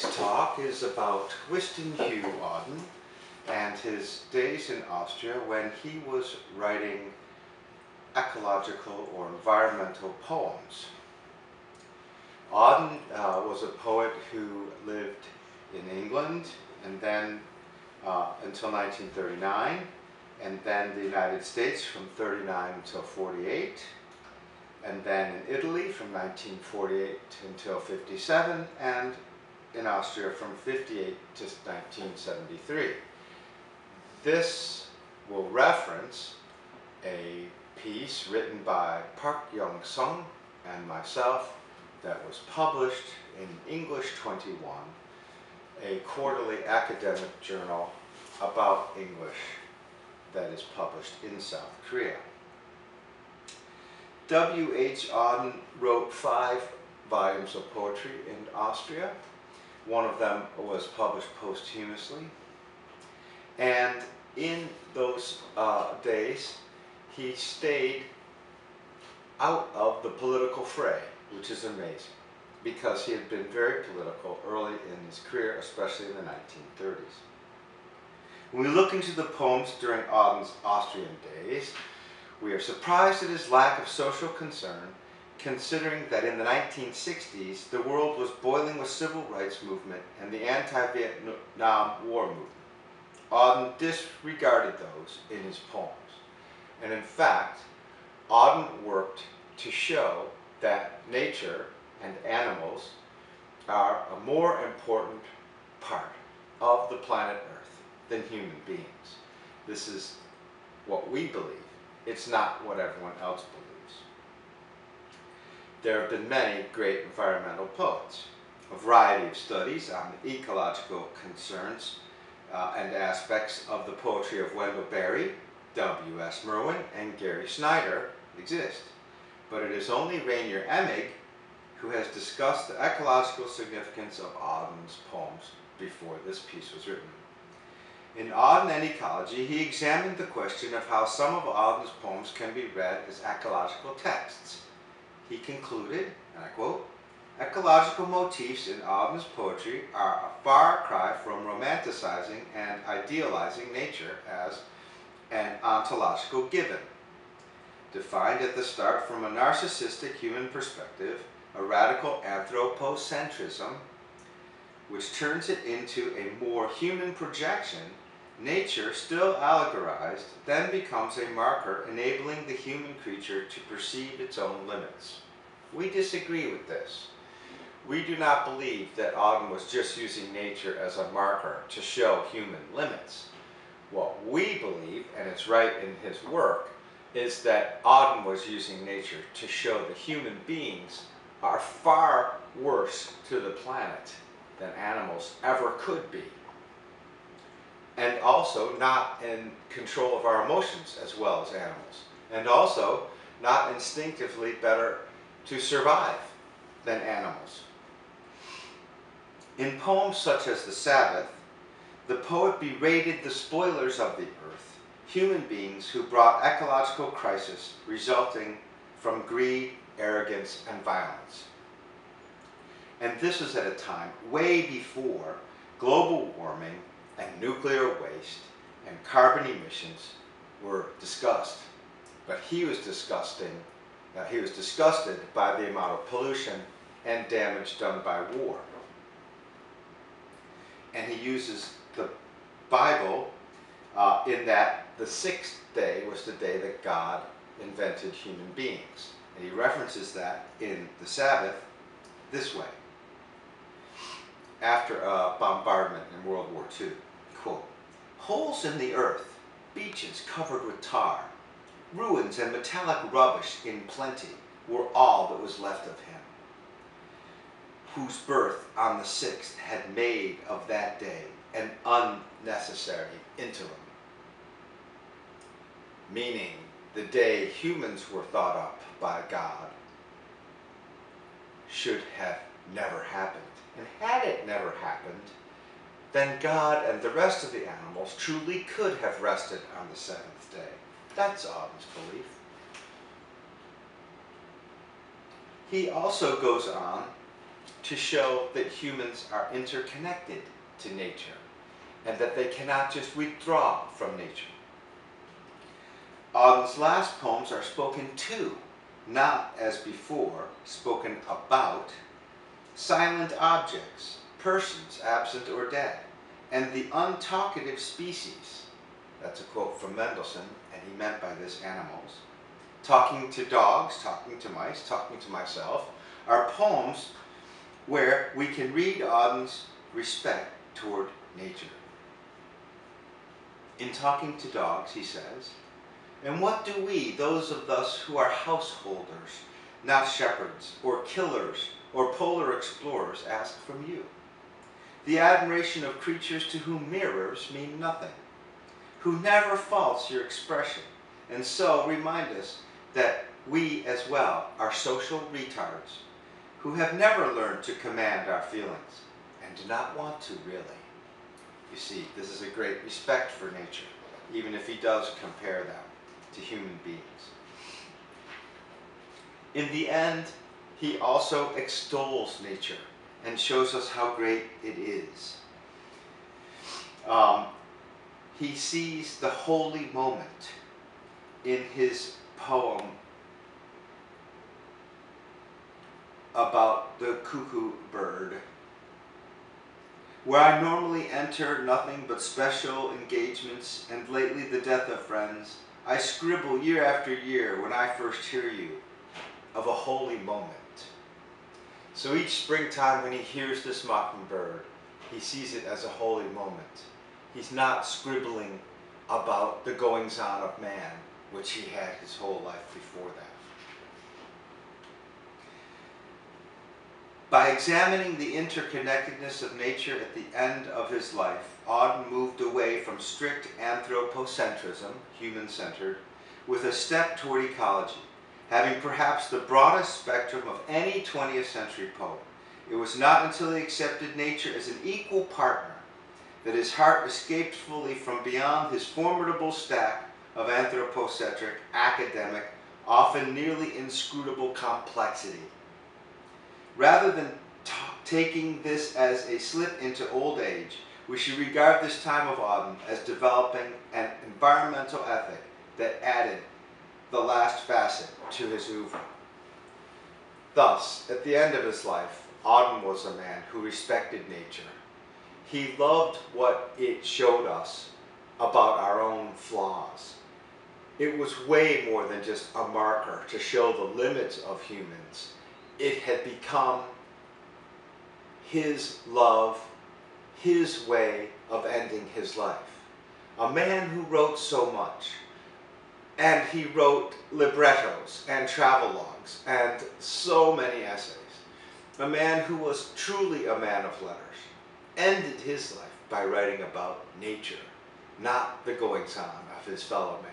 Today's talk is about Wendell Berry Auden and his days in Austria when he was writing ecological or environmental poems. Auden was a poet who lived in England and then until 1939, and then the United States from 39 until 48, and then in Italy from 1948 until 57, and in Austria from 58 to 1973. This will reference a piece written by Park Yeong Seon and myself that was published in English 21, a quarterly academic journal about English that is published in South Korea. W.H. Auden wrote 5 volumes of poetry in Austria. One of them was published posthumously. And in those days, he stayed out of the political fray, which is amazing, because he had been very political early in his career, especially in the 1930s. When we look into the poems during Auden's Austrian days, we are surprised at his lack of social concern, considering that in the 1960s, the world was boiling with civil rights movement and the anti-Vietnam War movement. Auden disregarded those in his poems. And in fact, Auden worked to show that nature and animals are a more important part of the planet Earth than human beings. This is what we believe. It's not what everyone else believes. There have been many great environmental poets, a variety of studies on the ecological concerns and aspects of the poetry of Wendell Berry, W.S. Merwin, and Gary Snyder exist. But it is only Rainer Emig who has discussed the ecological significance of Auden's poems before this piece was written. In Auden and Ecology, he examined the question of how some of Auden's poems can be read as ecological texts. He concluded, and I quote, "Ecological motifs in Auden's poetry are a far cry from romanticizing and idealizing nature as an ontological given. Defined at the start from a narcissistic human perspective, a radical anthropocentrism, which turns it into a more human projection, nature, still allegorized, then becomes a marker enabling the human creature to perceive its own limits." We disagree with this. We do not believe that Auden was just using nature as a marker to show human limits. What we believe, and it's right in his work, is that Auden was using nature to show that human beings are far worse to the planet than animals ever could be, and also not in control of our emotions as well as animals, and also not instinctively better to survive than animals. In poems such as The Sabbath, the poet berated the spoilers of the earth, human beings who brought ecological crisis resulting from greed, arrogance, and violence. And this was at a time way before global warming and nuclear waste and carbon emissions were discussed. But he was disgusted by the amount of pollution and damage done by war. And he uses the Bible in that the 6th day was the day that God invented human beings. And he references that in the Sabbath this way. After a bombardment in World War II, quote, "Holes in the earth, beaches covered with tar, ruins and metallic rubbish in plenty were all that was left of him, whose birth on the 6th had made of that day an unnecessary interim." Meaning, the day humans were thought up by God should have never happened. And had it never happened, then God and the rest of the animals truly could have rested on the 7th day. That's Auden's belief. He also goes on to show that humans are interconnected to nature and that they cannot just withdraw from nature. Auden's last poems are spoken to, not as before, spoken about, silent objects, persons absent or dead, and the untalkative species. That's a quote from Mendelssohn, and he meant by this animals. Talking to dogs, talking to mice, talking to myself, are poems where we can read Auden's respect toward nature. In Talking to Dogs, he says, "And what do we, those of us who are householders, not shepherds, or killers, or polar explorers, ask from you? The admiration of creatures to whom mirrors mean nothing, who never faults your expression, and so remind us that we as well are social retards, who have never learned to command our feelings, and do not want to really." You see, this is a great respect for nature, even if he does compare them to human beings. In the end, he also extols nature and shows us how great it is. He sees the holy moment in his poem about the cuckoo bird. "Where I normally enter nothing but special engagements, and lately the death of friends, I scribble year after year when I first hear you of a holy moment." So each springtime when he hears this mockingbird, he sees it as a holy moment. He's not scribbling about the goings-on of man, which he had his whole life before that. By examining the interconnectedness of nature at the end of his life, Auden moved away from strict anthropocentrism, human-centered, with a step toward ecology, having perhaps the broadest spectrum of any 20th century poet. It was not until he accepted nature as an equal partner that his heart escaped fully from beyond his formidable stack of anthropocentric, academic, often nearly inscrutable complexity. Rather than taking this as a slip into old age, we should regard this time of Auden as developing an environmental ethic that added the last facet to his oeuvre. Thus, at the end of his life, Auden was a man who respected nature. He loved what it showed us about our own flaws. It was way more than just a marker to show the limits of humans. It had become his love, his way of ending his life. A man who wrote so much, and he wrote librettos and travelogues and so many essays. A man who was truly a man of letters, ended his life by writing about nature, not the goings-on of his fellow man.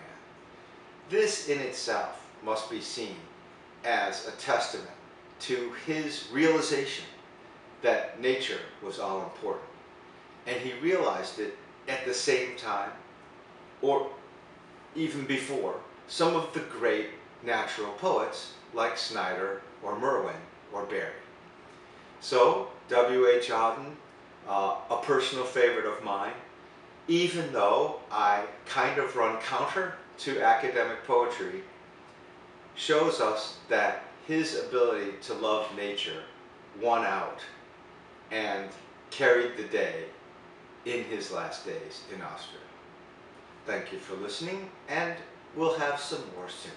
This in itself must be seen as a testament to his realization that nature was all important. And he realized it at the same time, or even before, some of the great natural poets like Snyder or Merwin or Berry. So, W.H. Auden, a personal favorite of mine, even though I kind of run counter to academic poetry, shows us that his ability to love nature won out and carried the day in his last days in Austria. Thank you for listening, and we'll have some more soon.